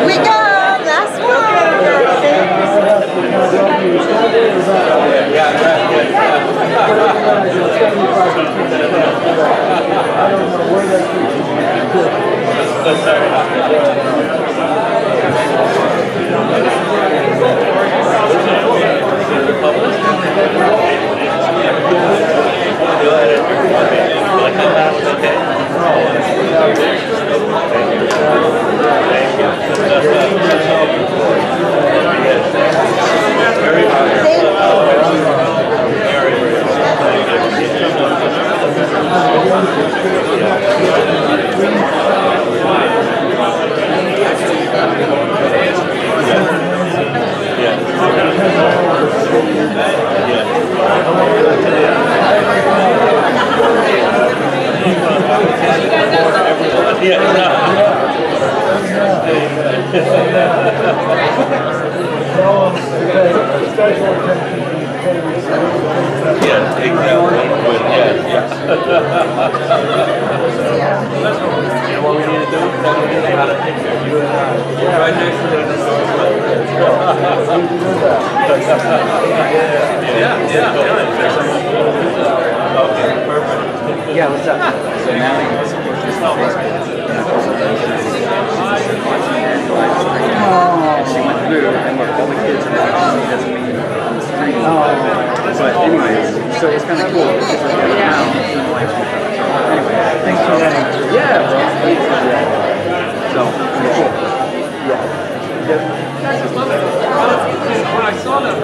we go, last one. Yeah, what's up? So now she went through and look, all the kids are watching. It doesn't mean on the screen. But anyways, so it's kind of cool. Yeah. Anyway, thanks for that. Yeah, bro. So, cool. Yeah. When I saw that,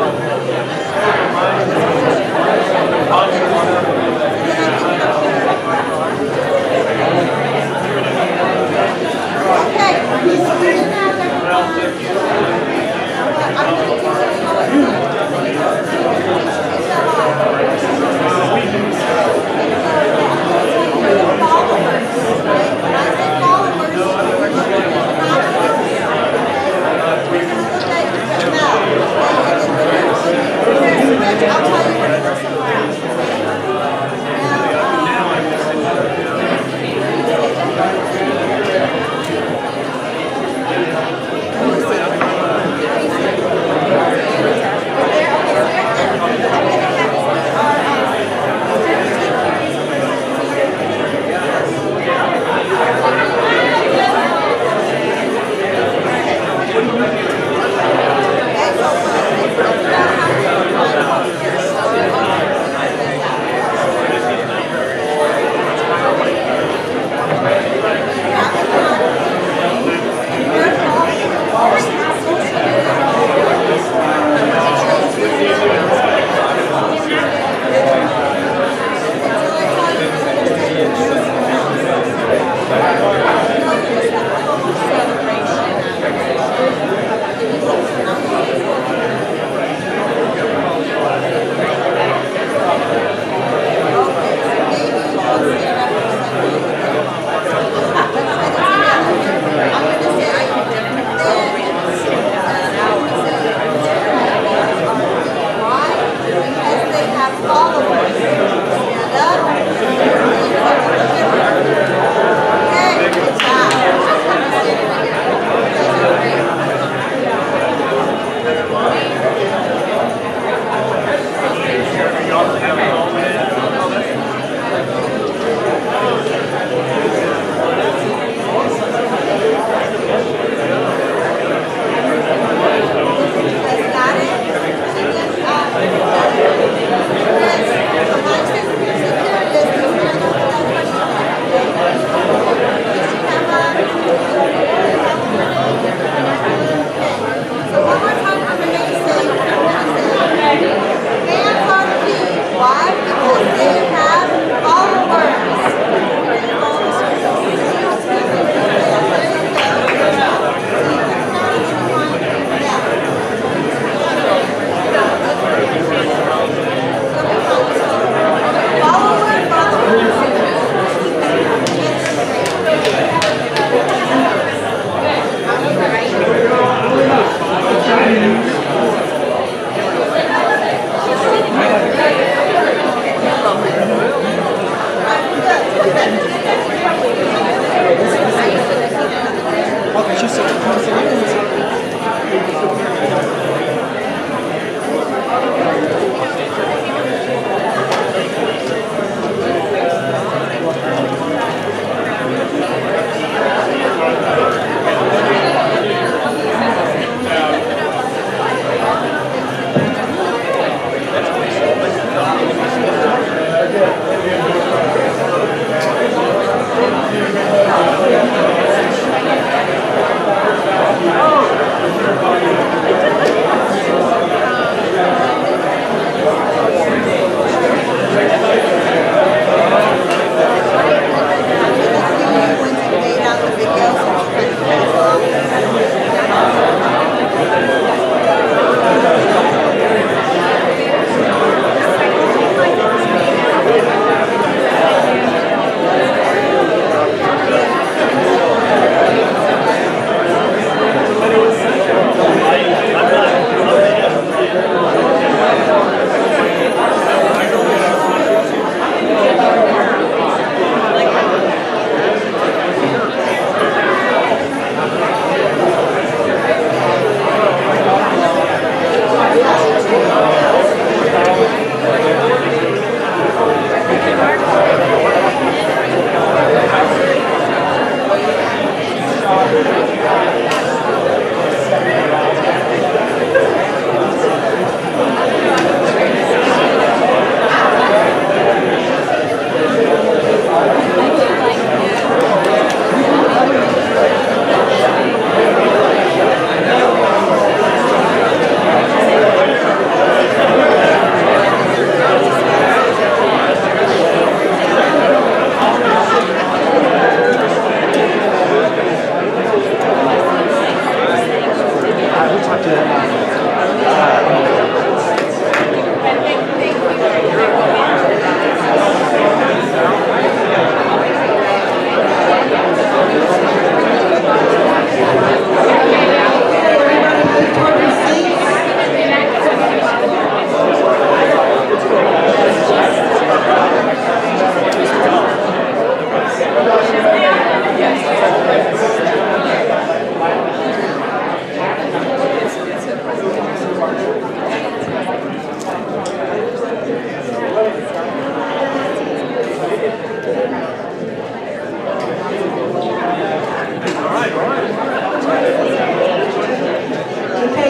Okay,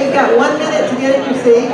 you've got 1 minute to get in your seat.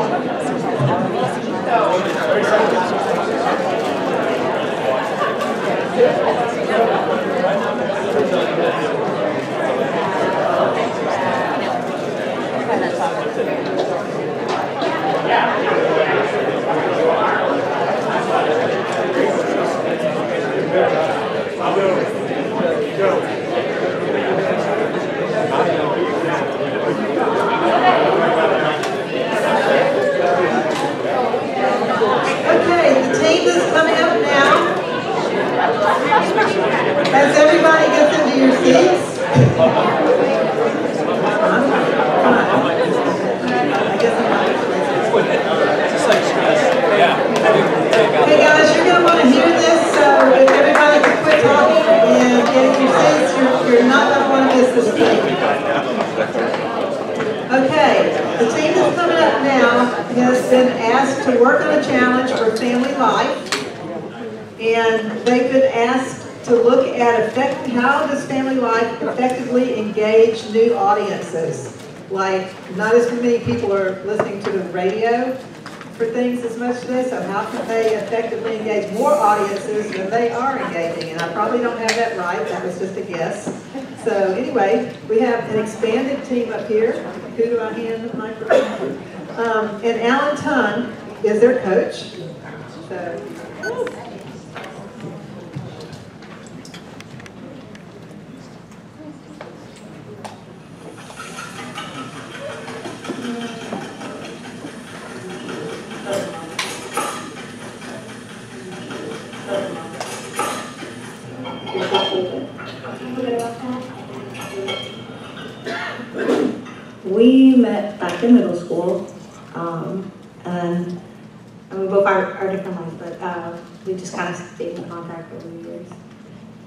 Okay, the team is coming up now. As everybody gets into your seats. Hey guys, you're going to want to hear this, so if everybody can quit talking and get in your seats, you're not going to want to miss this thing. Okay, the team that's coming up now has been asked to work on a challenge for FamilyLife, and they've been asked to look at how does FamilyLife effectively engage new audiences. Like, not as many people are listening to the radio for things as much today, so how can they effectively engage more audiences than they are engaging? And I probably don't have that right, that was just a guess. So anyway, we have an expanded team up here. Who do I hand the microphone to? And Alan Tung is their coach. So. We met back in middle school, and we both our different lives, but we just kind of stayed in contact over the years.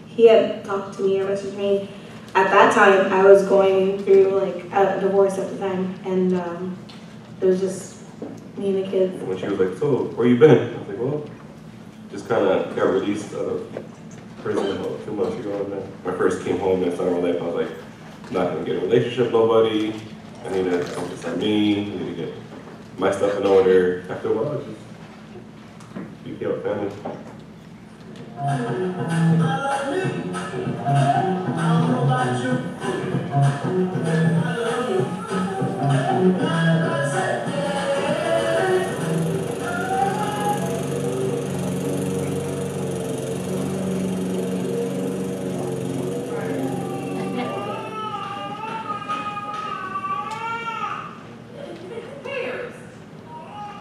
He had talked to me or messaged me. At that time, I was going through like a divorce at the time, and it was just me and the kids. When she was like, "So, where you been?" I was like, "Well, just kind of got released out of prison about 2 months ago." And then when I first came home and started my life, I was like, "I'm not gonna get a relationship, with nobody. I need to focus on me. I need to get my stuff in order." After a while, I just became a family.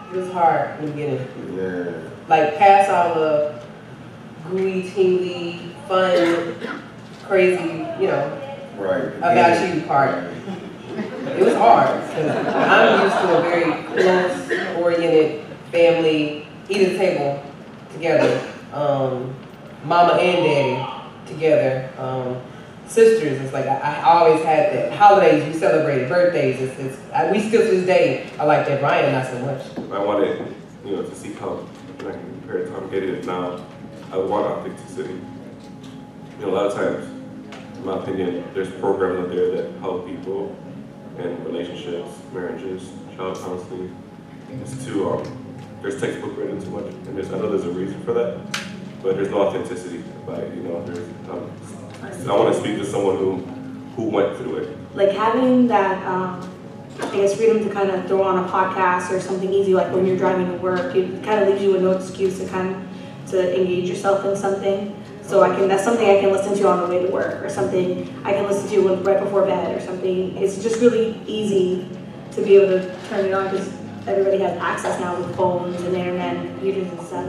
It was hard in the beginning. Yeah. Like past all the gooey, tingly, fun, crazy, Right. about you part. It was hard because I'm used to a very close, oriented family, eat at the table together, mama and daddy together, sisters. It's like I always had that. Holidays we celebrated, birthdays. We still to this day I like that. Brian not so much. I wanted, to see how I can compare it to how I'm getting it now. I want authenticity. A lot of times, in my opinion, there's programs out there that help people in relationships, marriages, child counseling. It's too, there's textbook written too much, and I know there's a reason for that, but there's no authenticity about it. I want to speak to someone who went through it. Like having that, freedom to kind of throw on a podcast or something easy, like when you're driving to work, it kind of leaves you with no excuse to engage yourself in something. So that's something I can listen to on the way to work, or something I can listen to right before bed or something. It's just really easy to be able to turn it on because everybody has access now with phones and the internet and computers and stuff.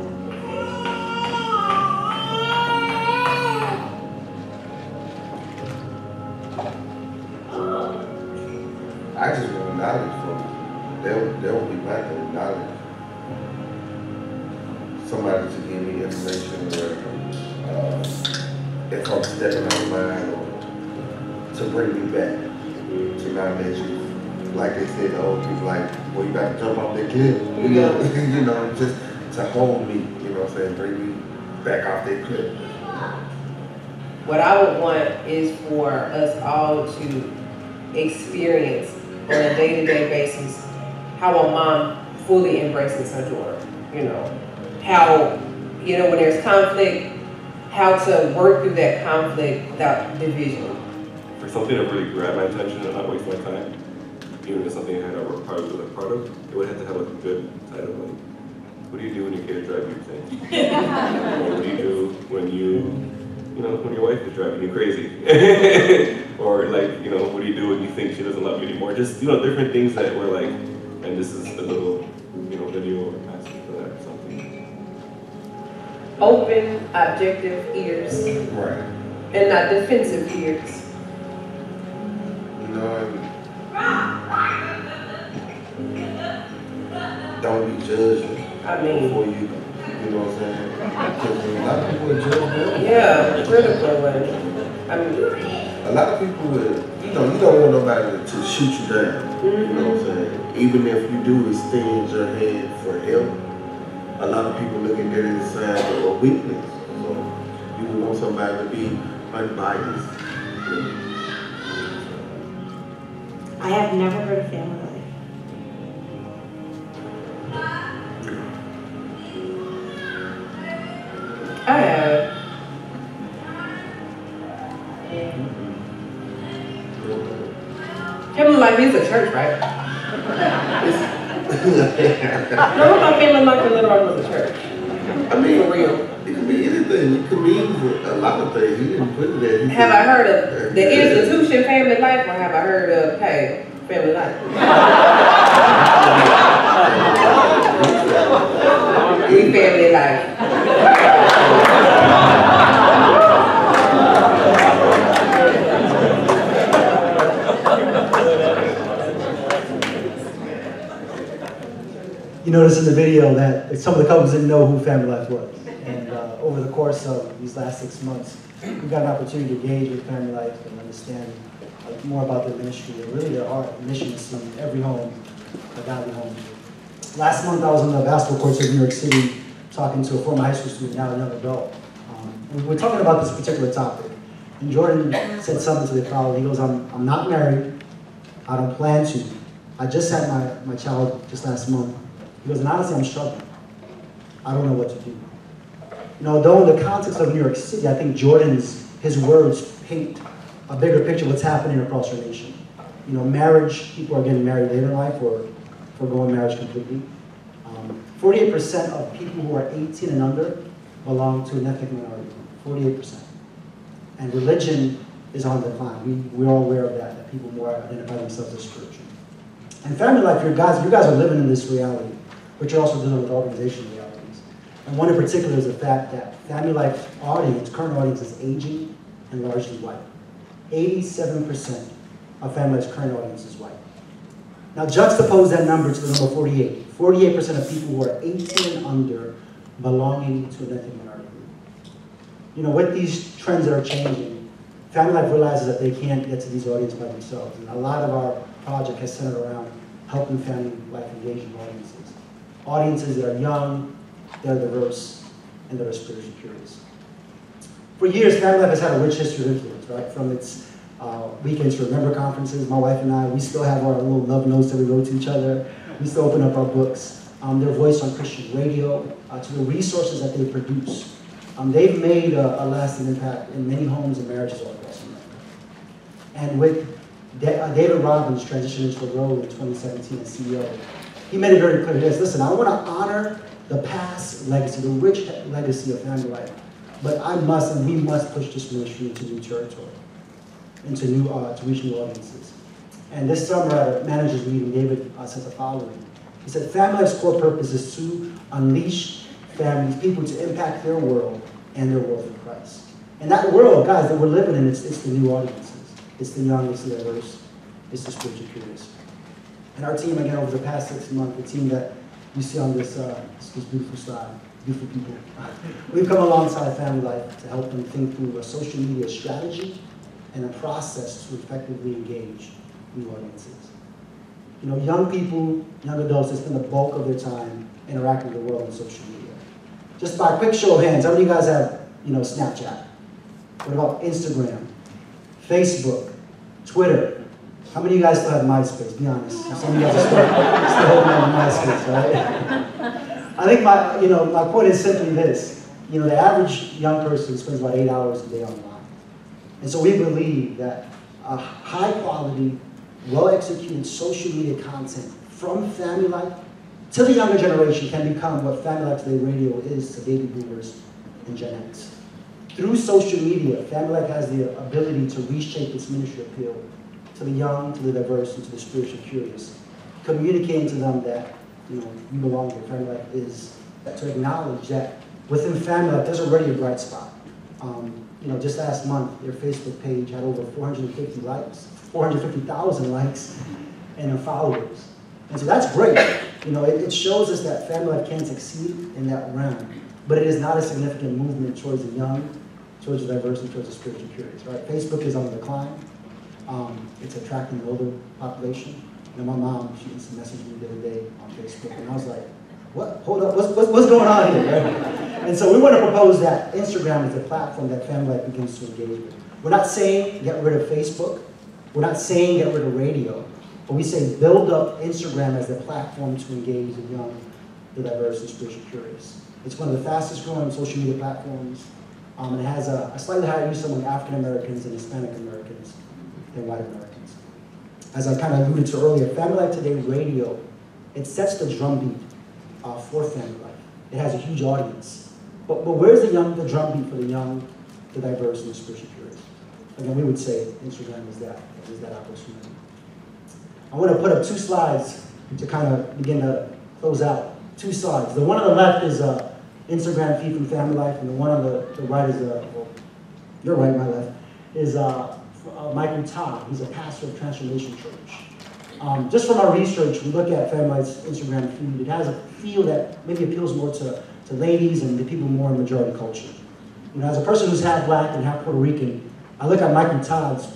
I just want knowledge from them. They'll be back with knowledge. Somebody to give me information, or if I'm stepping out of line, or to bring me back, to not let you, like they said, the old people, like, well, you got to jump off that cliff, just to hold me, bring me back off that cliff. What I would want is for us all to experience on a day-to-day basis how a mom fully embraces her daughter. You know, how, you know, when there's conflict, how to work through that conflict without division. For something that really grabbed my attention and not waste my time, even if it's something I had to work hard with a part of, it would have to have like a good side of like, what do you do when your kids drive you insane? Or what do you do when when your wife is driving you crazy? Or like, what do you do when you think she doesn't love you anymore? Just, different things that were like, and this is a little, video asking for that or something. Open, objective ears. Right. And not defensive ears. Don't be judging. I mean, before you know what I'm saying? Because a lot of people are judgmental. Yeah, critical. A lot of people will, you don't want nobody to shoot you down. You know what I'm saying? Even if you do extend your hand for help, a lot of people look at that as a sign of a weakness. So you want somebody to be unbiased. I have never heard of Family Life. I have. Family Life is a church, right? No, I thought Family Life in Little Rock was a church. I mean, for real. It can be anything. It can mean a lot of things. He didn't put it there. Have I heard of the institution Family Life, or have I heard of, hey, Family Life? We Family Life. You notice in the video that some of the couples didn't know who Family Life was. And over the course of these last 6 months, we've got an opportunity to engage with Family Life and understand more about their ministry and really their heart and mission to see every home a godly home. Last month I was on the basketball courts of New York City talking to a former high school student, now a young adult. And we were talking about this particular topic. And Jordan said something to the crowd. He goes, I'm not married. I don't plan to. I just had my child just last month. He goes, and honestly, I'm struggling. I don't know what to do. Though in the context of New York City, I think his words paint a bigger picture of what's happening across our nation. Marriage, people are getting married later in life or forgoing marriage completely. 48% of people who are 18 and under belong to an ethnic minority, 48%. And religion is on decline. We're all aware of that people more identify themselves as spiritual. And Family Life, you guys are living in this reality, but you're also dealing with organizational realities. And one in particular is the fact that Family Life's current audience is aging and largely white. 87% of Family Life's current audience is white. Now juxtapose that number to the number 48. 48% of people who are 18 and under belonging to an ethnic minority group. With these trends that are changing, Family Life realizes that they can't get to these audiences by themselves. And a lot of our project has centered around helping Family Life engage in audiences. Audiences that are young, that are diverse, and that are spiritually curious. For years, Family Life has had a rich history of influence, right? From its Weekends to Remember conferences, my wife and I, we still have our little love notes that we wrote to each other. We still open up our books. Their voice on Christian radio, to the resources that they produce. They've made a lasting impact in many homes and marriages all across America. And with David Robbins transitioned into a role in 2017 as CEO, he made it very clear, listen, I want to honor the past legacy, the rich legacy of Family Life, but I must and we must push this ministry into new territory, to reach new audiences. And this summer at a manager's meeting, David said the following. He said, Family Life's core purpose is to unleash families, people to impact their world and their world in Christ. And that world, guys, that we're living in, it's the new audiences. It's the young, it's the diverse, it's the spiritually curious. And our team, again, over the past 6 months, the team that you see on this beautiful slide, beautiful people, we've come alongside Family Life to help them think through a social media strategy and a process to effectively engage new audiences. Young people, young adults, they spend the bulk of their time interacting with the world on social media. Just by a quick show of hands, how many of you guys have, Snapchat? What about Instagram, Facebook, Twitter? How many of you guys still have MySpace? Be honest. Some of you guys are still holding on to MySpace, right? I think my point is simply this. The average young person spends about 8 hours a day online. And so we believe that high quality, well-executed social media content from FamilyLife to the younger generation can become what FamilyLife Today Radio is to baby boomers and Gen X. Through social media, FamilyLife has the ability to reshape its ministry appeal to the young, to the diverse, and to the spiritually curious, communicating to them that you belong here. FamilyLife is to acknowledge that within FamilyLife there's already a bright spot. Just last month, their Facebook page had over 450 likes, 450,000 likes, and their followers. And so that's great. It shows us that FamilyLife can succeed in that realm, but it is not a significant movement towards the young, towards the diverse, and towards the spiritually curious, right? Facebook is on the decline. It's attracting the older population. My mom, she messaged me the other day on Facebook, and I was like, what? Hold up, what's going on here, right? And so we want to propose that Instagram is a platform that FamilyLife begins to engage with. We're not saying get rid of Facebook. We're not saying get rid of radio. But we say build up Instagram as the platform to engage the young, the diverse, and spiritually curious. It's one of the fastest growing social media platforms. And it has a slightly higher use among African Americans and Hispanic Americans than white Americans. As I kind of alluded to earlier, FamilyLife Today Radio, it sets the drumbeat for FamilyLife. It has a huge audience. But where's the drumbeat for the young, the diverse, and the spiritually curious? Again, we would say Instagram is that opportunity. I want to put up 2 slides to kind of begin to close out. 2 slides. The one on the left is Instagram feed from FamilyLife, and the one on the right is your right, my left, is Michael Todd. He's a pastor of Transformation Church. Just from our research, we look at FamilyLife's Instagram feed. It has a feel that maybe appeals more to ladies and the people more in majority culture. As a person who's half black and half Puerto Rican, I look at Michael Todd's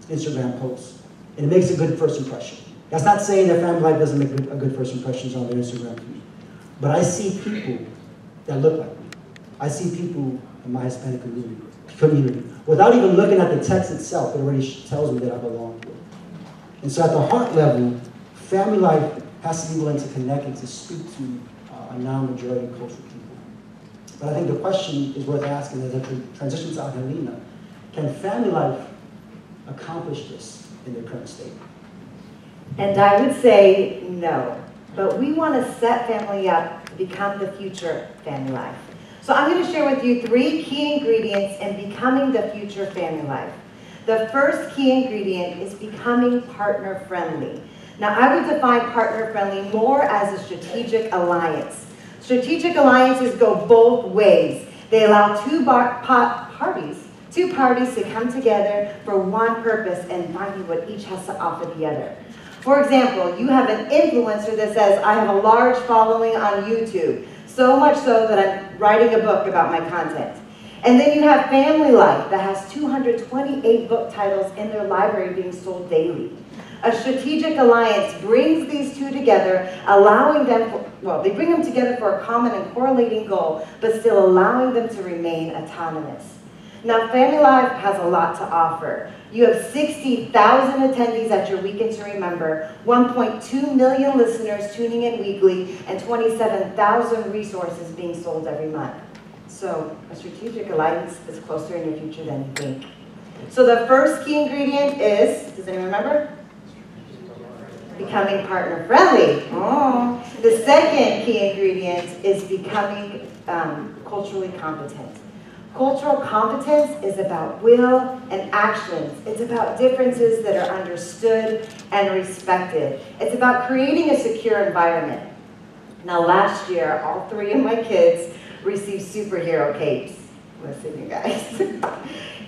Instagram posts, and it makes a good first impression. That's not saying that FamilyLife doesn't make a good first impressions on their Instagram feed, but I see people that look like me. I see people in my Hispanic community. Without even looking at the text itself, it already tells me that I belong here. And so at the heart level, FamilyLife has to be willing to connect and to speak to a non-majority cultural people. But I think the question is worth asking as I transition to Angelina. Can FamilyLife accomplish this in their current state? And I would say no. But we want to set family up to become the future FamilyLife. So I'm going to share with you 3 key ingredients in becoming the future FamilyLife. The first key ingredient is becoming partner-friendly. Now, I would define partner-friendly more as a strategic alliance. Strategic alliances go both ways. They allow two parties to come together for one purpose and finding what each has to offer the other. For example, you have an influencer that says, I have a large following on YouTube, so much so that I'm writing a book about my content. And then you have FamilyLife that has 228 book titles in their library being sold daily. A strategic alliance brings these two together, allowing them, they bring them together for a common and correlating goal, but still allowing them to remain autonomous. Now, FamilyLife has a lot to offer. You have 60,000 attendees at your Weekend to Remember, 1.2 million listeners tuning in weekly, and 27,000 resources being sold every month. So a strategic alliance is closer in your future than you think. So the first key ingredient is, does anyone remember? Becoming partner friendly. Oh. The second key ingredient is becoming culturally competent. Cultural competence is about will and actions. It's about differences that are understood and respected. It's about creating a secure environment. Now last year, all 3 of my kids received superhero capes. Listen, you guys.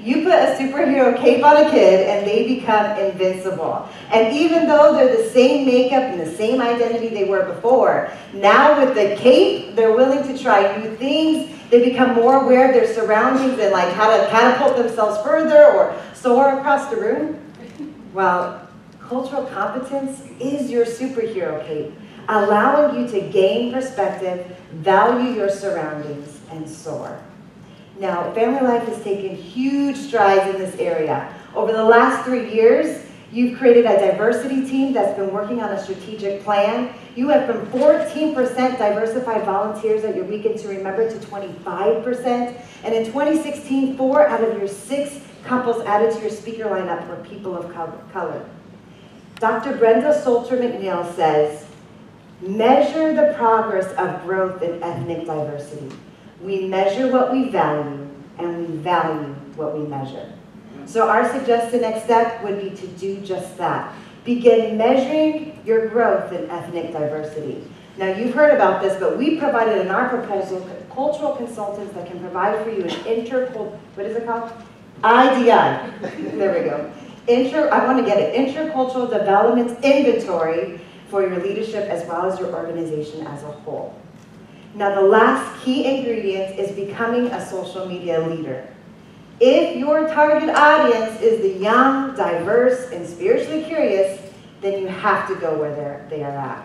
You put a superhero cape on a kid and they become invincible. And even though they're the same makeup and the same identity they were before, now with the cape, they're willing to try new things. They become more aware of their surroundings and like how to catapult themselves further or soar across the room. Well, cultural competence is your superhero cape, allowing you to gain perspective, value your surroundings, and soar. Now, Family Life has taken huge strides in this area. Over the last 3 years, you've created a diversity team that's been working on a strategic plan. You went from 14% diversified volunteers at your Weekend to Remember to 25%. And in 2016, 4 out of your 6 couples added to your speaker lineup were people of color. Dr. Brenda Salter McNeil says, measure the progress of growth in ethnic diversity. We measure what we value, and we value what we measure. So our suggested next step would be to do just that. Begin measuring your growth in ethnic diversity. Now you've heard about this, but we provided in our proposal cultural consultants that can provide for you an what is it called? IDI. There we go. I want to get it. Intercultural Development Inventory for your leadership as well as your organization as a whole. Now the last key ingredient is becoming a social media leader. If your target audience is the young, diverse, and spiritually curious, then you have to go where they are at.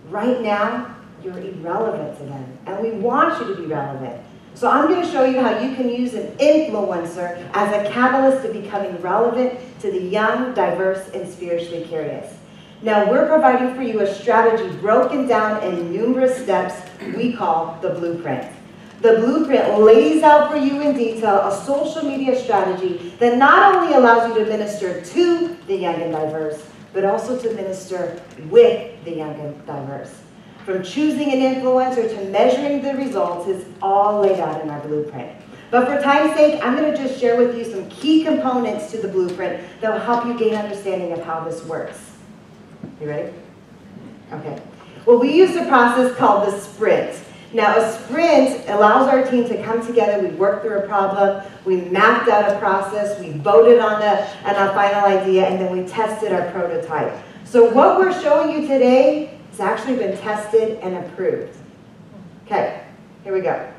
Right now, you're irrelevant to them, and we want you to be relevant. So I'm going to show you how you can use an influencer as a catalyst to becoming relevant to the young, diverse, and spiritually curious. Now we're providing for you a strategy broken down in numerous steps we call the blueprint. The blueprint lays out for you in detail a social media strategy that not only allows you to minister to the young and diverse, but also to minister with the young and diverse. From choosing an influencer to measuring the results is all laid out in our blueprint. But for time's sake, I'm going to just share with you some key components to the blueprint that will help you gain understanding of how this works. You ready? Okay. Well, we use a process called the sprint. Now, a sprint allows our team to come together. We worked through a problem. We mapped out a process. We voted on a final idea, and then we tested our prototype. So what we're showing you today has actually been tested and approved. Okay, here we go.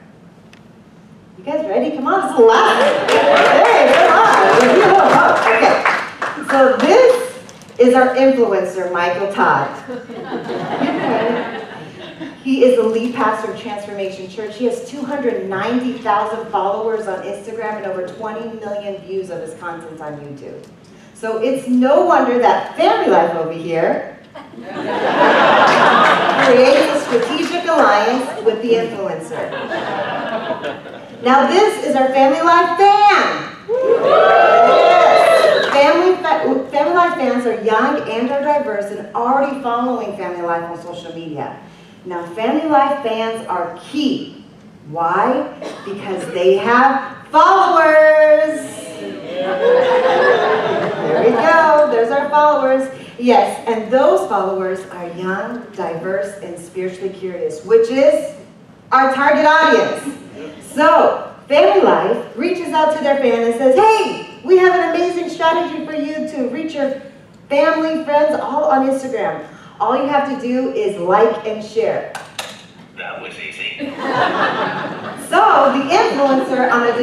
You guys ready? Come on, it's live. Hey, we're live. Okay, so this is our influencer, Michael Todd. He is the lead pastor of Transformation Church. He has 290,000 followers on Instagram and over 20 million views of his content on YouTube. So it's no wonder that FamilyLife over here creates a strategic alliance with the influencer. Now this is our FamilyLife fan. FamilyLife fans are young and are diverse and already following FamilyLife on social media. Now, FamilyLife fans are key. Why? Because they have followers. There we go. There's our followers. Yes, and those followers are young, diverse, and spiritually curious, which is our target audience. So, FamilyLife reaches out to their fan and says, hey, we have an amazing strategy for you to reach your family, friends, all on Instagram. All you have to do is like and share. That was easy. So the influencer on a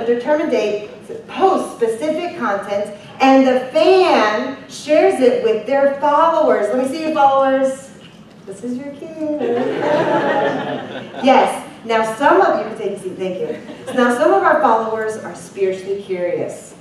determined date, posts specific content, and the fan shares it with their followers. Let me see your followers. This is your kid. Yes. Now some of you can take a seat. Thank you. Now some of our followers are spiritually curious.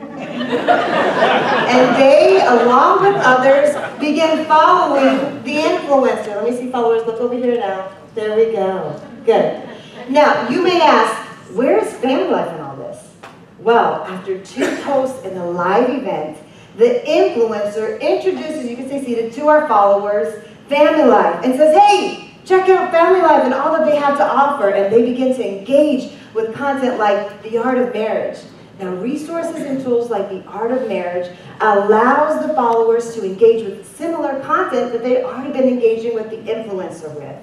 And they, along with others, begin following the influencer. Let me see followers. Look over here now. There we go. Good. Now, you may ask, where is FamilyLife in all this? Well, after 2 posts in a live event, the influencer introduces, you can stay seated, to our followers, FamilyLife, and says, hey, check out FamilyLife and all that they have to offer. And they begin to engage with content like the art of marriage. Now, resources and tools like the art of marriage allows the followers to engage with similar content that they've already been engaging with the influencer with.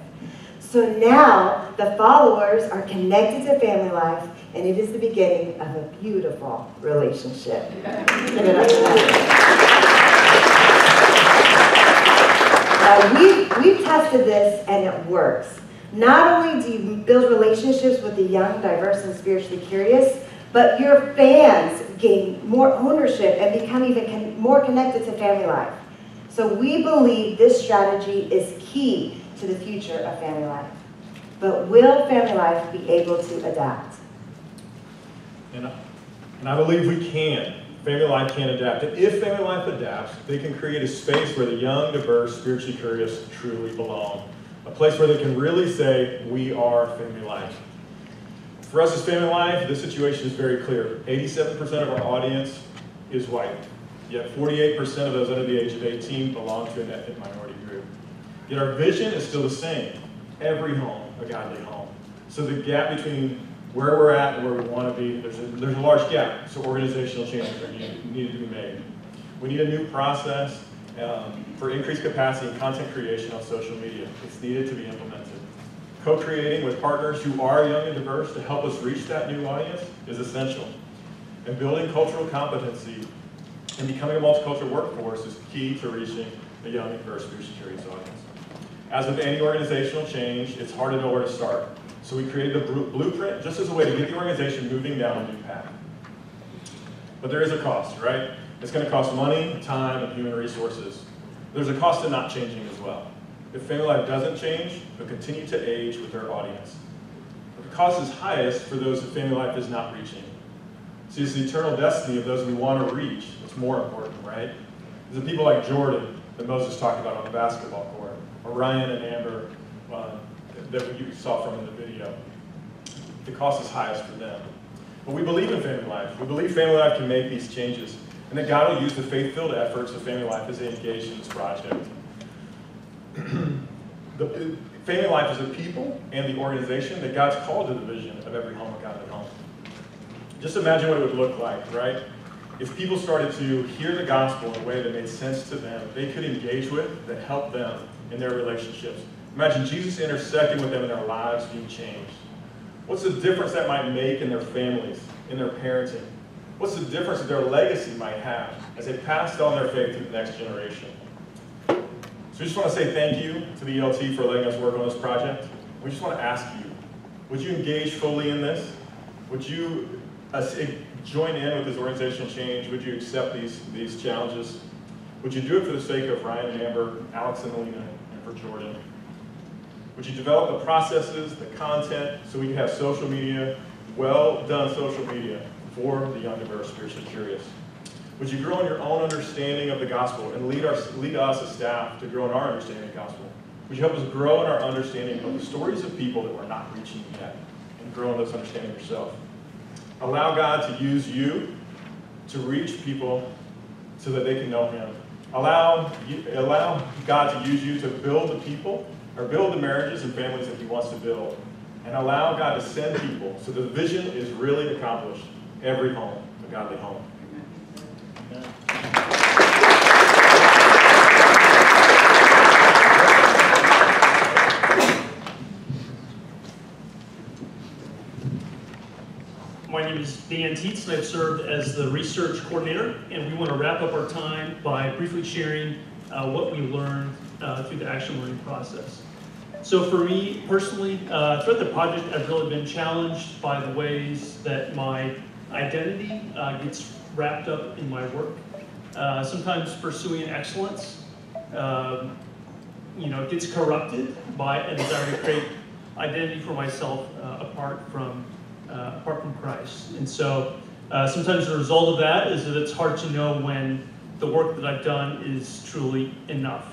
So now the followers are connected to FamilyLife, and it is the beginning of a beautiful relationship. Give it up for that. We've tested this, and it works. Not only do you build relationships with the young, diverse, and spiritually curious, but your fans gain more ownership and become even more connected to FamilyLife. So we believe this strategy is key to the future of FamilyLife. but will Family Life be able to adapt? And I believe we can. Family Life can adapt. And if Family Life adapts, they can create a space where the young, diverse, spiritually curious truly belong. A place where they can really say, we are Family Life. For us as Family Life, the situation is very clear. 87% of our audience is white. Yet 48% of those under the age of 18 belong to an ethnic minority group. Yet our vision is still the same. Every home, a godly home. So the gap between where we're at and where we want to be, there's a large gap. So organizational changes are needed to be made. We need a new process for increased capacity and content creation on social media. It's needed to be implemented. Co-creating with partners who are young and diverse to help us reach that new audience is essential. And building cultural competency and becoming a multicultural workforce is key to reaching the young and diverse spiritually curious audience. As with any organizational change, it's hard to know where to start. So we created the blueprint just as a way to get the organization moving down a new path. But there is a cost, right? It's going to cost money, time, and human resources. There's a cost to not changing as well. If Family Life doesn't change, they'll continue to age with their audience. But the cost is highest for those that Family Life is not reaching. See, it's the eternal destiny of those we want to reach that's more important, right? There's the people like Jordan that Moses talked about on the basketball court, or Ryan and Amber that you saw from in the video. The cost is highest for them. But we believe in Family Life. We believe Family Life can make these changes, and that God will use the faith-filled efforts of Family Life as they engage in this project. The Family Life is a people and the organization that God's called to the vision of every home, a godly home. Just imagine what it would look like, right? If people started to hear the gospel in a way that made sense to them, they could engage with, that helped them in their relationships. Imagine Jesus intersecting with them in their lives being changed. What's the difference that might make in their families, in their parenting? What's the difference that their legacy might have as they passed on their faith to the next generation? So we just want to say thank you to the ALC for letting us work on this project. We just want to ask you, would you engage fully in this? Would you join in with this organizational change? Would you accept these challenges? Would you do it for the sake of Ryan and Amber, Alex and Alina, and for Jordan? Would you develop the processes, the content, so we can have social media, well-done social media for the young, diverse, spiritually curious? Would you grow in your own understanding of the gospel and lead us as staff to grow in our understanding of the gospel? Would you help us grow in our understanding of the stories of people that we're not reaching yet and grow in those understanding yourself? Allow God to use you to reach people so that they can know Him. Allow God to use you to build the people, or build the marriages and families that He wants to build. And allow God to send people so the vision is really accomplished. Every home, a godly home. Amen. My name is Dan Tietz, and I've served as the research coordinator, and we want to wrap up our time by briefly sharing what we learned through the action learning process. So for me personally, throughout the project, I've really been challenged by the ways that my identity gets wrapped up in my work. Sometimes pursuing excellence, gets corrupted by a desire to create identity for myself apart from Christ. And so sometimes the result of that is that it's hard to know when the work that I've done is truly enough.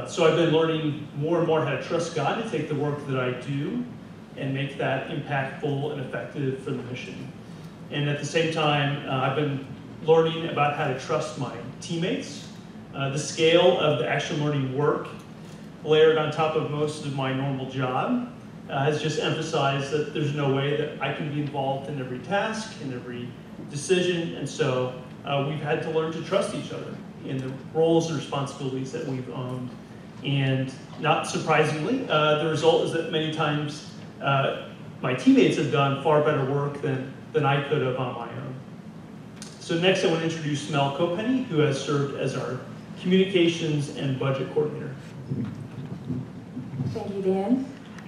So I've been learning more and more how to trust God to take the work that I do and make that impactful and effective for the mission. And at the same time, I've been learning about how to trust my teammates. The scale of the action learning work layered on top of most of my normal job has just emphasized that there's no way that I can be involved in every task, in every decision, and so we've had to learn to trust each other in the roles and responsibilities that we've owned. And not surprisingly, the result is that many times my teammates have done far better work than I could have on my own. So next I want to introduce Mel Copenny, who has served as our communications and budget coordinator. Thank you, Dan.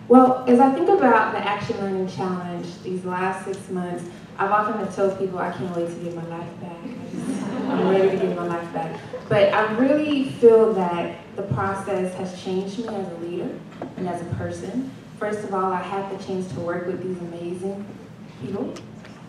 Well, as I think about the Action Learning Challenge these last 6 months, I've often told people I can't wait to get my life back. I'm ready to get my life back. But I really feel that the process has changed me as a leader and as a person. First of all, I had the chance to work with these amazing people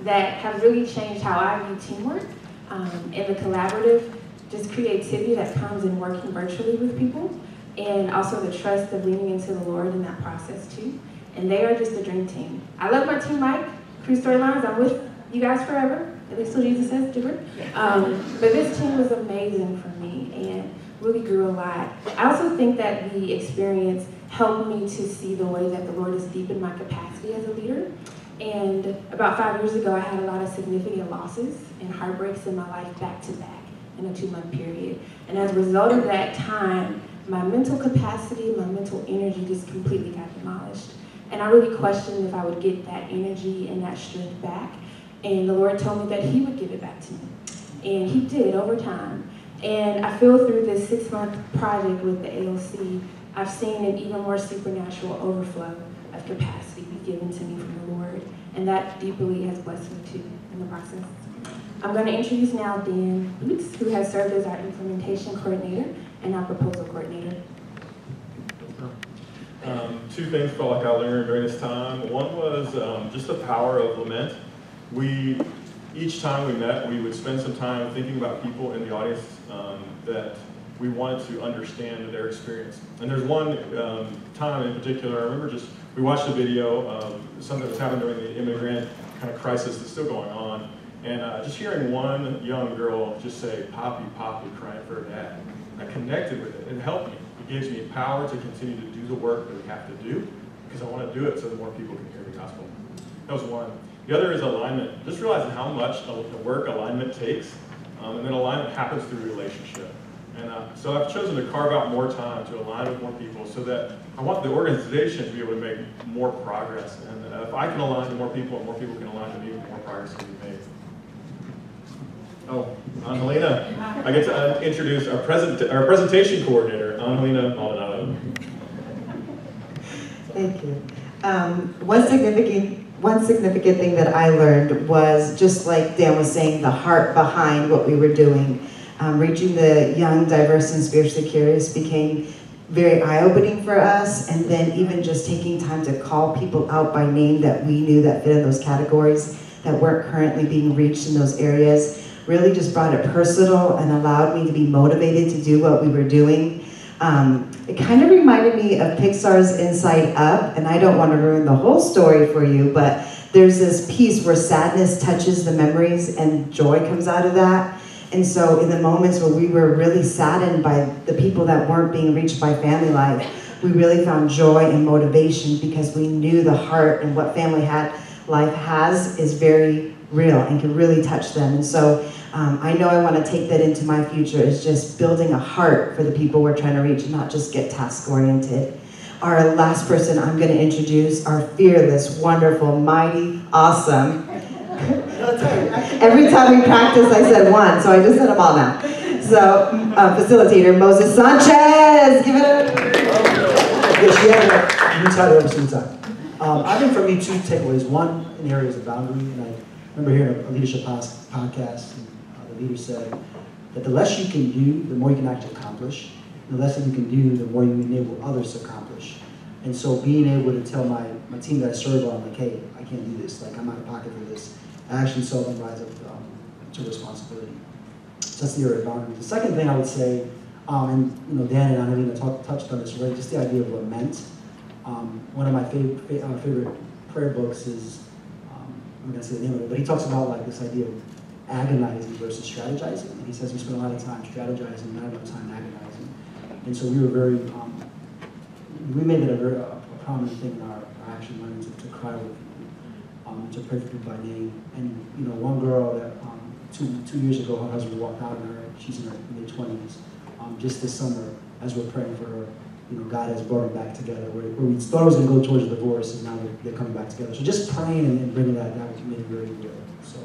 that have really changed how I view teamwork and the collaborative, just creativity that comes in working virtually with people, and also the trust of leaning into the Lord in that process too. And they are just a dream team. I love my team, Mike. Crew Storylines, I'm with you guys forever, at least till Jesus says different. But this team was amazing for me and really grew a lot. I also think that the experience helped me to see the way that the Lord has deepened my capacity as a leader. And about 5 years ago, I had a lot of significant losses and heartbreaks in my life back to back in a 2-month period. And as a result of that time, my mental capacity, my mental energy just completely got demolished. And I really questioned if I would get that energy and that strength back. And the Lord told me that He would give it back to me. And He did over time. And I feel through this 6-month project with the ALC, I've seen an even more supernatural overflow of capacity be given to me from the Lord. And that deeply has blessed me too in the process. I'm going to introduce now Dan Boots, who has served as our implementation coordinator and our proposal coordinator. 2 things felt like I learned during this time. One was just the power of lament. Each time we met, we would spend some time thinking about people in the audience that we wanted to understand their experience. And there's one time in particular, I remember we watched a video of something that was happening during the immigrant kind of crisis that's still going on. And just hearing one young girl just say, "Poppy, Poppy," crying for her dad. I connected with it. It helped me. It gives me power to continue to do the work that we have to do, because I want to do it so that more people can hear the gospel. That was one. The other is alignment. Just realizing how much the work alignment takes, and then alignment happens through relationship. And so I've chosen to carve out more time to align with more people so that I want the organization to be able to make more progress. And if I can align to more people and more people can align to me, more progress can be made. Oh, Angelina, I get to introduce our presentation coordinator, Angelina Maldonado. Thank you. One significant thing that I learned was, just like Dan was saying, the heart behind what we were doing. Reaching the young, diverse, and spiritually curious became very eye-opening for us, and then even just taking time to call people out by name that we knew that fit in those categories that weren't currently being reached in those areas really just brought it personal and allowed me to be motivated to do what we were doing. It kind of reminded me of Pixar's Inside Up, and I don't want to ruin the whole story for you, but there's this piece where sadness touches the memories and joy comes out of that. And so in the moments where we were really saddened by the people that weren't being reached by Family Life, we really found joy and motivation because we knew the heart and what Family Life has is very real and can really touch them. And so I know I want to take that into my future, is just building a heart for the people we're trying to reach, not just get task-oriented. Our last person I'm going to introduce, our fearless, wonderful, mighty, awesome. Every time we practice, I said one, so I just said them all now. So, facilitator Moses Sanchez, give it up. Yeah, she had a new title every single time. I think for me, 2 takeaways. One, in the areas of boundary, and I remember hearing a leadership podcast, and the leader said that the less you can do, the more you can actually accomplish. The less that you can do, the more you enable others to accomplish. And so being able to tell my team that I serve on, like, hey, I can't do this, like, I'm out of pocket for this, I actually saw them rise up to responsibility. So that's the area of boundaries. The second thing I would say, and Dan and Angelina touched on this already, just the idea of lament. One of my favorite prayer books is, I'm going to say the name of it, but he talks about like this idea of agonizing versus strategizing. And he says we spend a lot of time strategizing, not enough time agonizing. And so we were very, we made it a prominent thing in our action learning to cry with people, to pray for people by name. And one girl that 2 years ago, her husband walked out on her. She's in her mid-20s. Just this summer, as we're praying for her, God has brought them back together. Where we thought it was going to go towards a divorce, and now they're coming back together. So just praying and bringing that down to me very real. So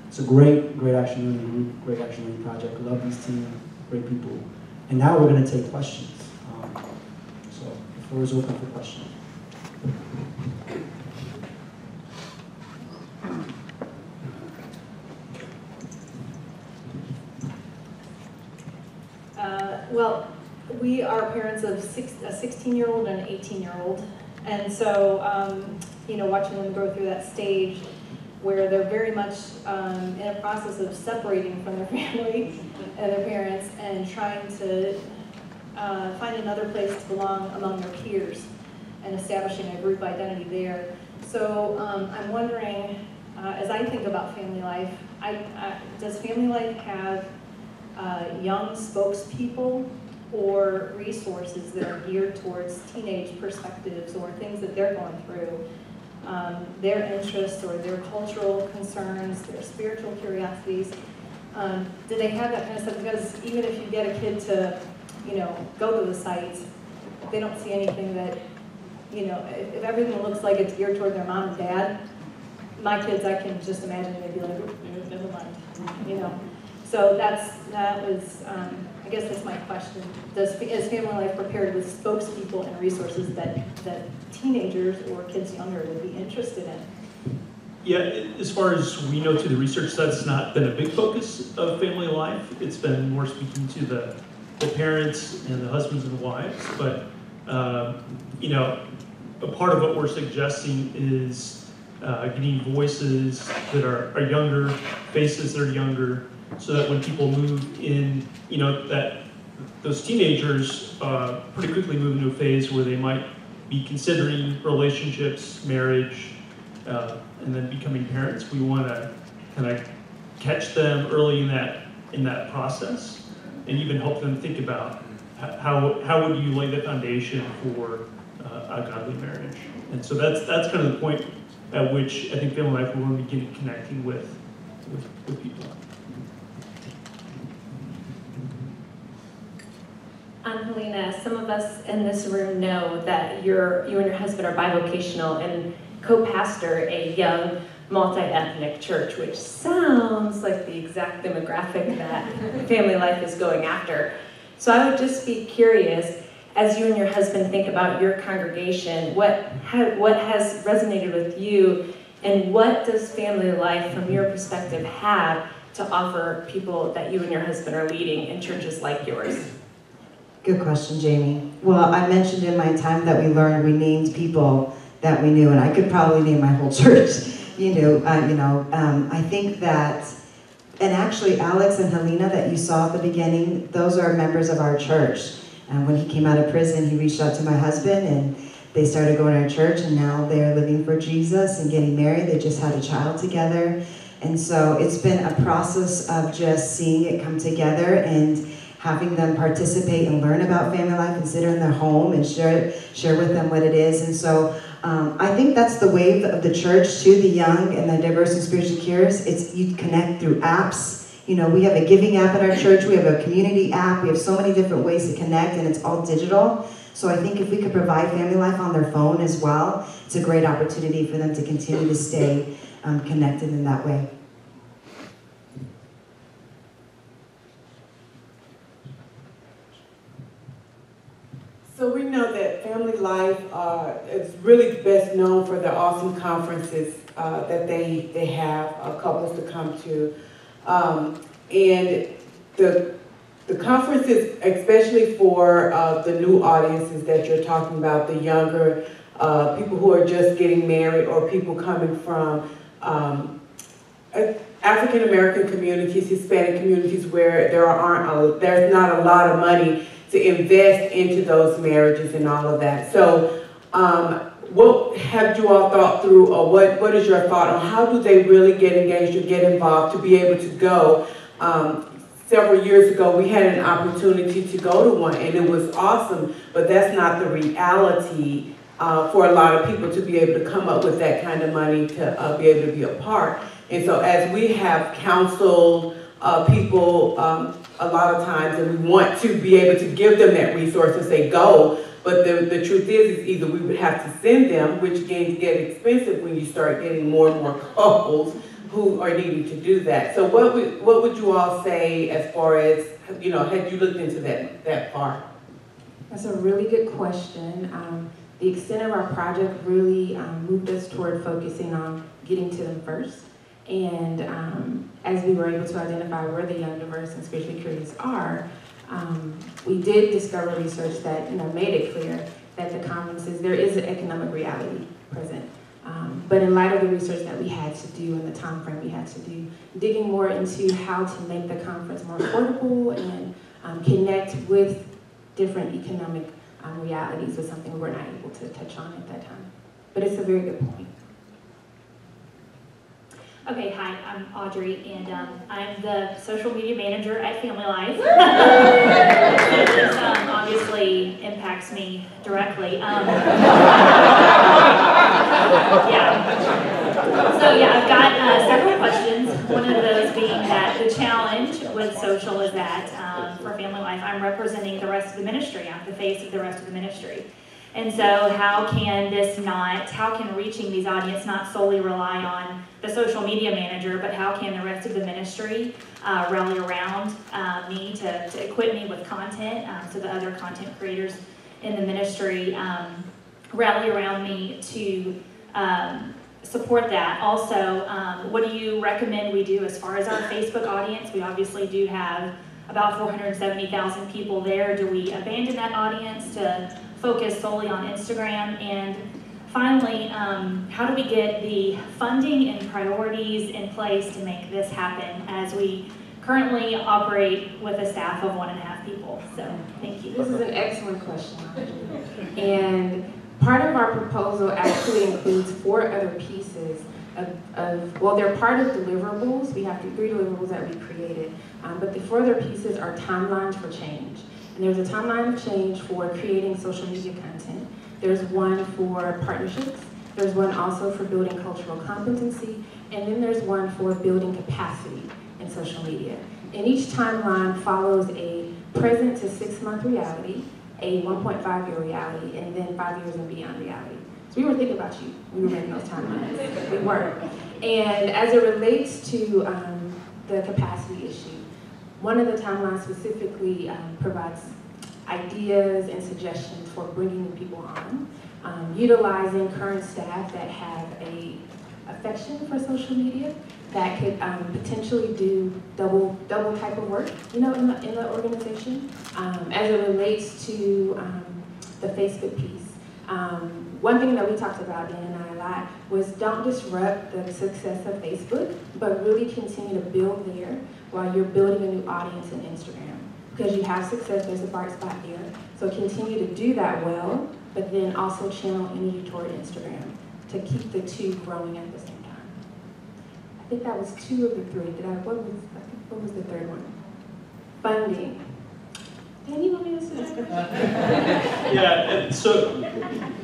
it's a great action learning group, great action learning project. Love these team, great people. And now we're going to take questions. So the floor is open for questions. Well, we are parents of a 16-year-old and an 18-year-old, And so, you know, watching them go through that stage where they're very much in a process of separating from their family and their parents and trying to find another place to belong among their peers and establishing a group identity there. So I'm wondering, as I think about Family Life, does Family Life have young spokespeople or resources that are geared towards teenage perspectives or things that they're going through, their interests or their cultural concerns, their spiritual curiosities? Do they have that kind of stuff? Because even if you get a kid to, you know, go to the sites, they don't see anything that, you know, if everything looks like it's geared toward their mom and dad, my kids, I can just imagine they'd be like, never mind, you know. So that was, I guess that's my question. Is Family Life prepared with spokespeople and resources that teenagers or kids younger would be interested in? Yeah, as far as we know through the research, that's not been a big focus of Family Life. It's been more speaking to the parents and the husbands and wives. But, you know, a part of what we're suggesting is getting voices that are younger, faces that are younger, so that when people move in, you know, that those teenagers pretty quickly move into a phase where they might be considering relationships, marriage, and then becoming parents. We want to kind of catch them early in that process, and even help them think about how would you lay the foundation for a godly marriage. And so that's kind of the point at which I think Family Life will begin connecting with people. Helena, some of us in this room know that you and your husband are bivocational and co-pastor a young multi-ethnic church, which sounds like the exact demographic that Family Life is going after. So I would just be curious, as you and your husband think about your congregation, what has resonated with you, and what does Family Life, from your perspective, have to offer people that you and your husband are leading in churches like yours? Good question, Jamie. Well, I mentioned in my time that we learned, we named people that we knew, and I could probably name my whole church. I think that, and actually Alex and Helena that you saw at the beginning, those are members of our church. And when he came out of prison, he reached out to my husband, and they started going to our church, and now they're living for Jesus and getting married. They just had a child together. And so it's been a process of just seeing it come together and having them participate and learn about Family Life and sit in their home and share with them what it is. And so I think that's the wave of the church to the young and the diverse and spiritually curious. It's you connect through apps. You know, we have a giving app at our church. We have a community app. We have so many different ways to connect, and it's all digital. So I think if we could provide Family Life on their phone as well, it's a great opportunity for them to continue to stay connected in that way. So we know that Family Life is really best known for their awesome conferences that they have couples to come to. And the conferences, especially for the new audiences that you're talking about, the younger people who are just getting married, or people coming from African American communities, Hispanic communities, where there's not a lot of money to invest into those marriages and all of that. So what have you all thought through, or what is your thought on how do they really get engaged or get involved to be able to go? Several years ago, we had an opportunity to go to one, and it was awesome, but that's not the reality for a lot of people to be able to come up with that kind of money to be able to be a part. And so as we have counseled people a lot of times, and we want to be able to give them that resource and say go, but the truth is either we would have to send them, which can get expensive when you start getting more and more couples who are needing to do that. So what would you all say as far as, had you looked into that far? That's a really good question. The extent of our project really moved us toward focusing on getting to them first. And as we were able to identify where the young, diverse, and spiritually curious are, we did discover research that made it clear that the conferences, there is an economic reality present. But in light of the research that we had to do and the time frame we had to do, digging more into how to make the conference more affordable and connect with different economic realities was something we were not able to touch on at that time. But it's a very good point. Okay, hi, I'm Audrey, and I'm the social media manager at FamilyLife. This obviously impacts me directly. So yeah, I've got several questions. One of those being that the challenge with social is that for FamilyLife, I'm representing the rest of the ministry. I'm the face of the rest of the ministry. And so how can reaching these audience not solely rely on the social media manager, but how can the rest of the ministry rally around me to equip me with content, so the other content creators in the ministry rally around me to support that. Also, what do you recommend we do as far as our Facebook audience? We obviously do have about 470,000 people there. Do we abandon that audience to focus solely on Instagram? And finally, how do we get the funding and priorities in place to make this happen as we currently operate with a staff of 1.5 people? So, thank you. This is an excellent question. And part of our proposal actually includes 4 other pieces well, they're part of deliverables. We have 3 deliverables that we created. But the 4 other pieces are timelines for change. And there's a timeline of change for creating social media content. There's one for partnerships. There's one also for building cultural competency. And then there's one for building capacity in social media. And each timeline follows a present to 6-month reality, a 1.5-year reality, and then 5 years and beyond reality. So we were thinking about you. We were making those timelines. We were. And as it relates to the capacity issue, one of the timelines specifically provides ideas and suggestions for bringing new people on, utilizing current staff that have a affection for social media that could potentially do double type of work, in the organization. As it relates to the Facebook piece, one thing that we talked about, Dan and I, a lot, was don't disrupt the success of Facebook, but really continue to build there while you're building a new audience in Instagram. Because you have success, there's a bright spot there. So continue to do that well, but then also channel energy toward Instagram to keep the 2 growing at the same time. I think that was 2 of the 3. What was the 3rd one? Funding. Dan, you want me to answer this question? Yeah, and so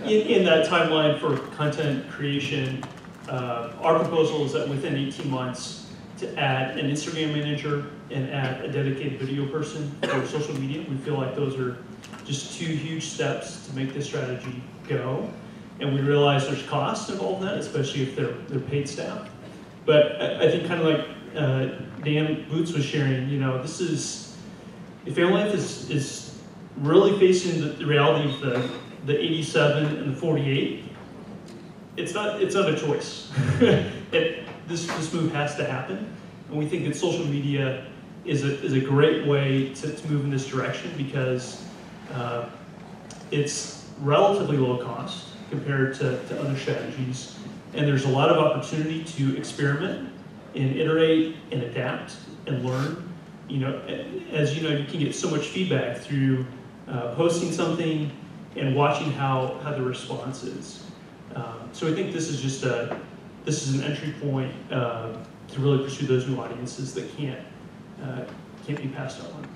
in that timeline for content creation, our proposal is that within 18 months to add an Instagram manager and add a dedicated video person for social media. We feel like those are just 2 huge steps to make this strategy go. And we realize there's cost involved in that, especially if they're paid staff. But I think kind of like Dan Boots was sharing, this is, FamilyLife is really facing the reality of the 87 and the 48. It's not a choice. This move has to happen, and we think that social media is a great way to move in this direction because it's relatively low cost compared to other strategies, and there's a lot of opportunity to experiment and iterate and adapt and learn. As you know, you can get so much feedback through posting something and watching how the response is. So I think this is an entry point to really pursue those new audiences that can't be passed on.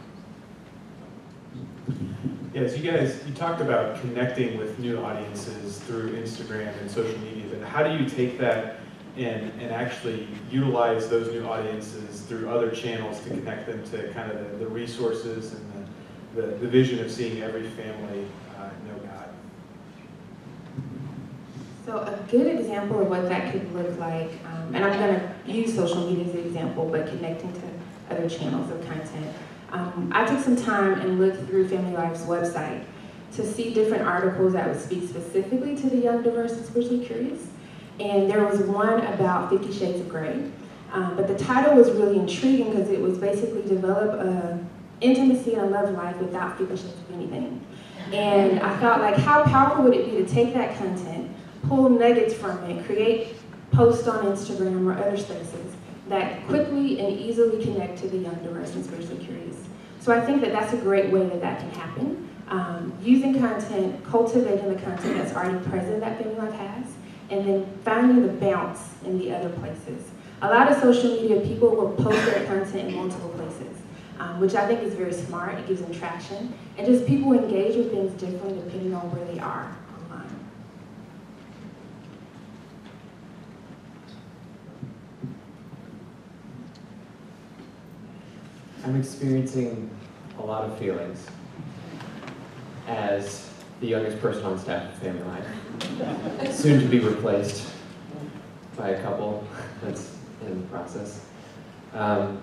Yes, you talked about connecting with new audiences through Instagram and social media, but how do you take that and actually utilize those new audiences through other channels to connect them to kind of the resources and the vision of seeing every family know God? So a good example of what that could look like, and I'm going to use social media as an example, but connecting to other channels of content. I took some time and looked through FamilyLife's website to see different articles that would speak specifically to the young, diverse, and spiritually curious. And there was one about 50 Shades of Grey. But the title was really intriguing because it was basically develop an intimacy and a love life without 50 shades of anything. And I thought, like, how powerful would it be to take that content, pull nuggets from it, create posts on Instagram or other spaces that quickly and easily connect to the young, diverse, and spiritually curious. So I think that that's a great way that that can happen. Using content, cultivating the content that's already present that FamilyLife has, and then finding the bounce in the other places. A lot of social media people will post their content in multiple places, which I think is very smart. It gives them traction. And just people engage with things differently depending on where they are online. I'm experiencing a lot of feelings as the youngest person on staff of FamilyLife, soon to be replaced by a couple that's in the process. So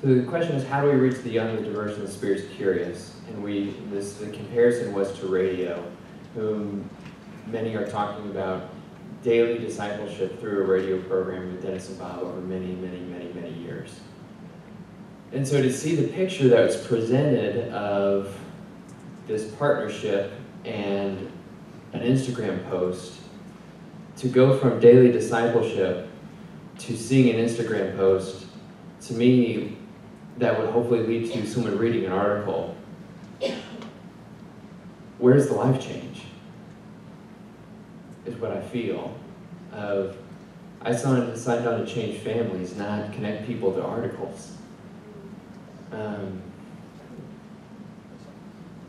the question is, how do we reach the young, the diverse, and the spiritually curious? And the comparison was to radio, whom many are talking about daily discipleship through a radio program with Dennis and Bob over many, many, many, many years. And so to see the picture that was presented of this partnership and an Instagram post, to go from daily discipleship to seeing an Instagram post, to me, that would hopefully lead to someone reading an article. Where's the life change? Is what I feel. I signed on to change families, not connect people to articles.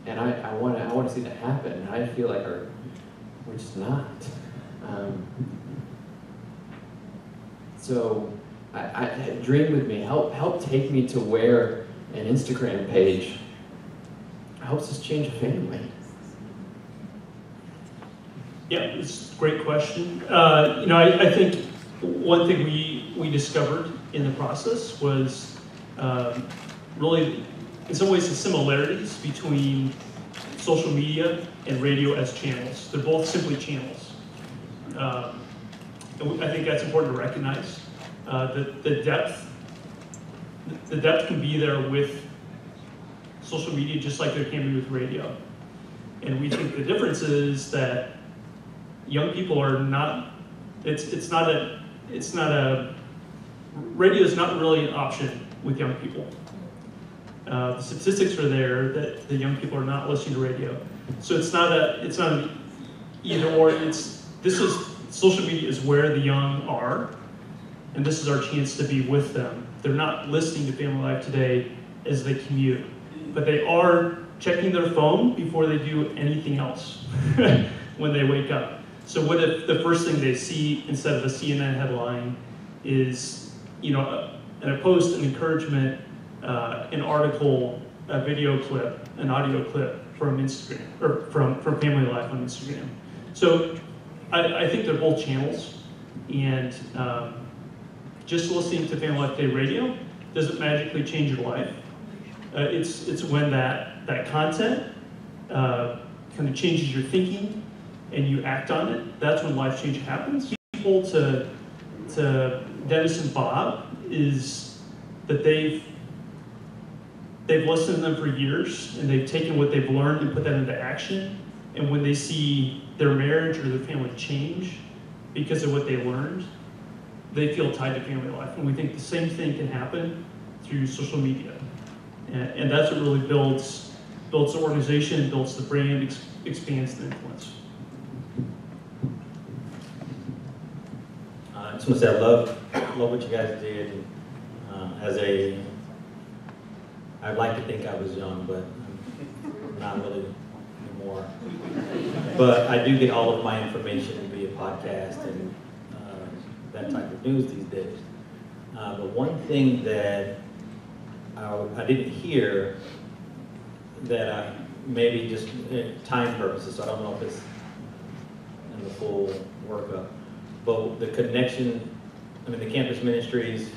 And I want to see that happen. And I feel like we're just not. So I dream with me. Help take me to where an Instagram page helps us change a family. Yeah, it's a great question. I think one thing we discovered in the process was really, in some ways, the similarities between social media and radio as channels. They're both simply channels. And I think that's important to recognize. The depth can be there with social media just like there can be with radio. And we think the difference is that young people are not, radio is not really an option with young people. The statistics are there that the young people are not listening to radio. So it's not an either or. Social media is where the young are, and this is our chance to be with them. They're not listening to FamilyLife today as they commute, but they are checking their phone before they do anything else when they wake up. So what if the first thing they see instead of a CNN headline is, a post, an encouragement, an article, a video clip, an audio clip from Instagram, or from FamilyLife on Instagram. So I think they're both channels, and just listening to FamilyLife Today radio doesn't magically change your life. It's when that content kind of changes your thinking and you act on it. That's when life change happens. People to Dennis and Bob is that they've listened to them for years, and they've taken what they've learned and put that into action. And when they see their marriage or their family change because of what they learned, they feel tied to FamilyLife. And we think the same thing can happen through social media. And that's what really builds the organization, builds the brand, expands the influence. I just want to say I love what you guys did. I'd like to think I was young, but I'm not really anymore. But I do get all of my information via podcast and that type of news these days. But one thing that I didn't hear that maybe just time purposes, so I don't know if it's in the full workup, but the connection, the campus ministries,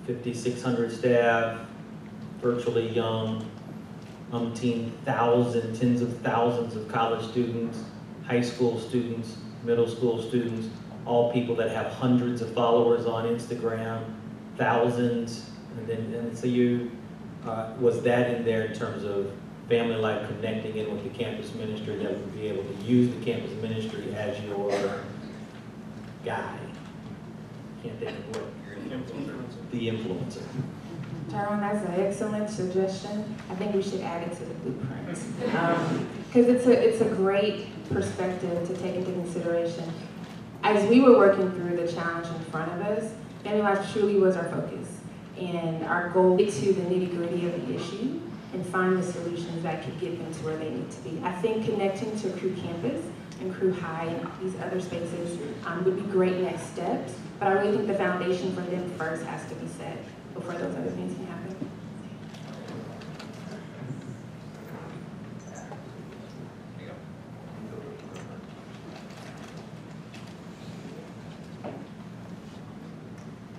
5,600 staff, virtually young, tens of thousands of college students, high school students, middle school students, all people that have hundreds of followers on Instagram, thousands, and so you, was that in there in terms of Family Life connecting in with the campus ministry, that would be able to use the campus ministry as your guide. Can't think of what. The influencer. Tyrone, that's an excellent suggestion. I think we should add it to the blueprint. Because it's a great perspective to take into consideration. As we were working through the challenge in front of us, Family Life truly was our focus. And our goal is to the nitty-gritty of the issue and find the solutions that could get them to where they need to be. I think connecting to Crew Campus and Crew High and these other spaces would be great next steps, but I really think the foundation for them first has to be set before those other things can happen.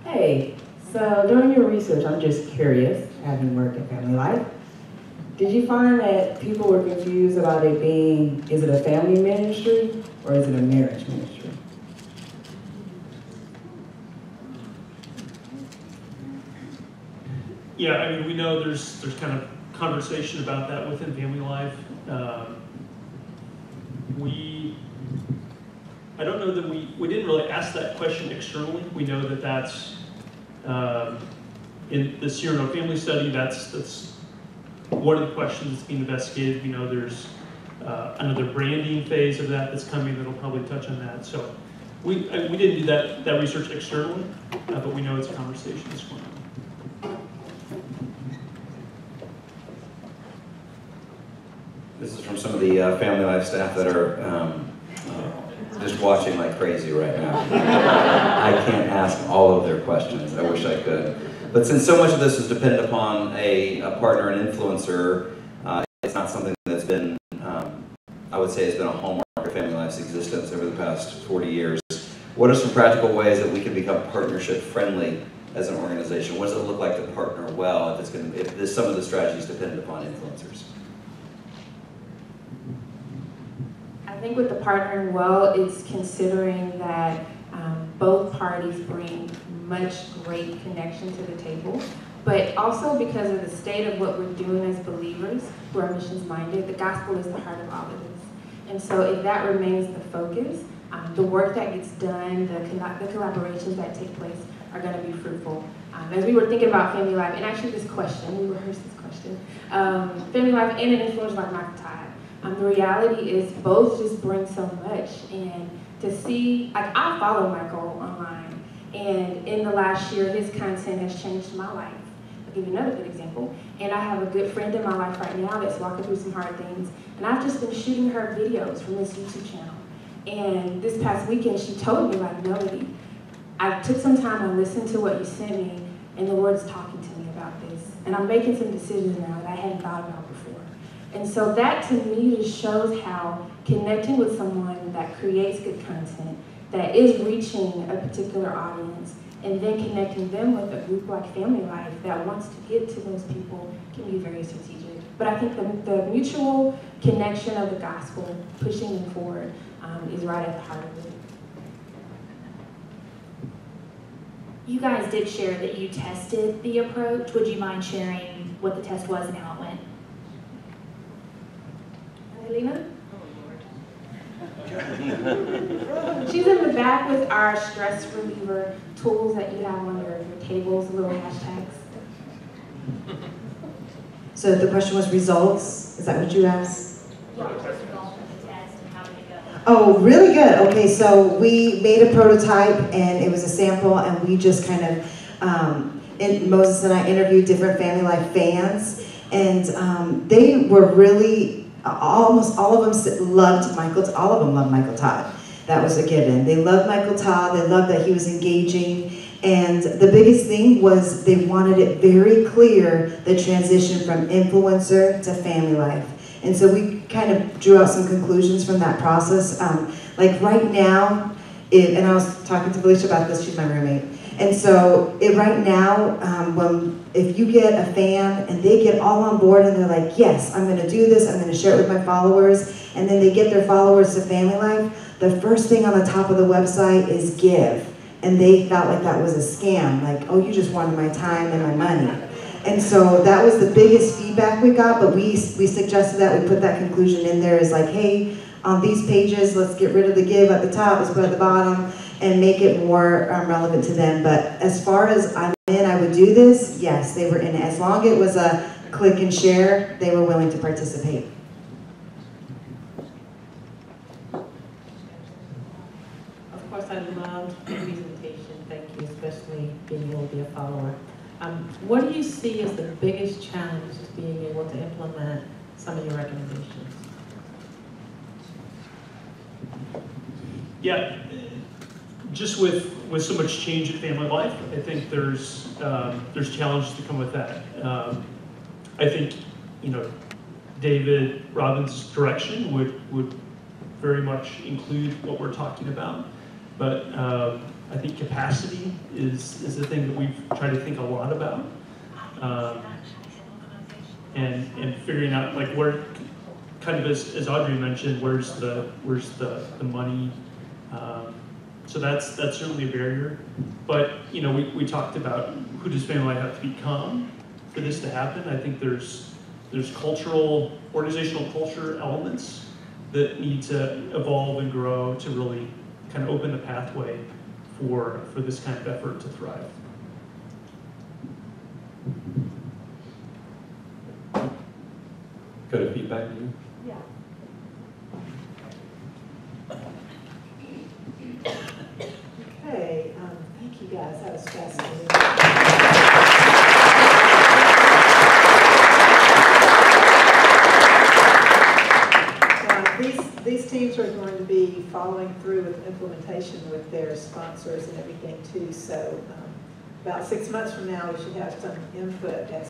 Hey, so during your research, I'm just curious, having worked at Family Life, did you find that people were confused about it being, is it a family ministry or is it a marriage ministry? Yeah, I mean, we know there's kind of conversation about that within Family Life. I don't know that we didn't really ask that question externally. We know that that's in the Cyrano family study. That's one of the questions that's being investigated. We know there's another branding phase of that that's coming that'll probably touch on that. So we didn't do that research externally, but we know it's a conversation that's going on. This is from some of the Family Life staff that are just watching like crazy right now. I can't ask all of their questions. I wish I could. But since so much of this is dependent upon a partner and influencer, it's not something that's been, I would say, has been a hallmark of Family Life's existence over the past 40 years. What are some practical ways that we can become partnership friendly as an organization? What does it look like to partner well if some of the strategies dependent upon influencers? I think with the partnering well, it's considering that both parties bring much great connection to the table, but also because of the state of what we're doing as believers who are missions minded, the gospel is the heart of all of this. And so if that remains the focus, the work that gets done, the collaborations that take place are going to be fruitful. As we were thinking about Family Life, and actually this question, we rehearsed this question, Family Life and an influencer like Michael Todd, the reality is both just bring so much, and to see, like I follow Michael online, and in the last year, his content has changed my life. I'll give you another good example. And I have a good friend in my life right now that's walking through some hard things, and I've just been shooting her videos from this YouTube channel. And this past weekend, she told me, like, Melody, I took some time and listened to what you sent me, and the Lord's talking to me about this. And I'm making some decisions now that I hadn't thought about before. And so that to me just shows how connecting with someone that creates good content, that is reaching a particular audience, and then connecting them with a group like Family Life that wants to get to those people can be very strategic. But I think the mutual connection of the gospel, pushing them forward, is right at the heart of it. You guys did share that you tested the approach. Would you mind sharing what the test was and how it went? Helena? She's in the back with our stress reliever tools that you have on your tables, little hashtags. So the question was results? Is that what you asked? Oh, really good. Okay, so we made a prototype and it was a sample, and we just kind of, Moses and I interviewed different Family Life fans, and they were really, almost all of them loved all of them loved Michael Todd. That was a given. They loved Michael Todd, they loved that he was engaging, and the biggest thing was they wanted it very clear, the transition from influencer to Family Life. And so we kind of drew out some conclusions from that process. Like right now, and I was talking to Felicia about this, she's my roommate. And so right now, if you get a fan and they get all on board and they're like, yes, I'm gonna do this, I'm gonna share it with my followers, and then they get their followers to Family Life, the first thing on the top of the website is give. And they felt like that was a scam, like, oh, you just wanted my time and my money. And so that was the biggest feedback we got, but we suggested that, we put that conclusion in there, is like, hey, on these pages, let's get rid of the give at the top, let's put it at the bottom, and make it more relevant to them. But as far as I'm in, I would do this, yes, they were in it. As long as it was a click and share, they were willing to participate. Of course, I loved the presentation. Thank you, especially being able to be a follower. What do you see as the biggest challenge to being able to implement some of your recommendations? Yeah, just with so much change in family life, I think there's challenges to come with that. I think, you know, David Robbins' direction would very much include what we're talking about, but I think capacity is the thing that we've tried to think a lot about, and figuring out like where, kind of as Audrey mentioned, where's the money. So that's certainly a barrier. But you know, we talked about who does family life have to become for this to happen. I think there's cultural, organizational culture elements that need to evolve and grow to really kind of open the pathway for this kind of effort to thrive. Go to feedback. Yeah. Okay, thank you guys, that was fascinating. These teams are going to be following through with implementation with their sponsors and everything too. So about 6 months from now, we should have some input as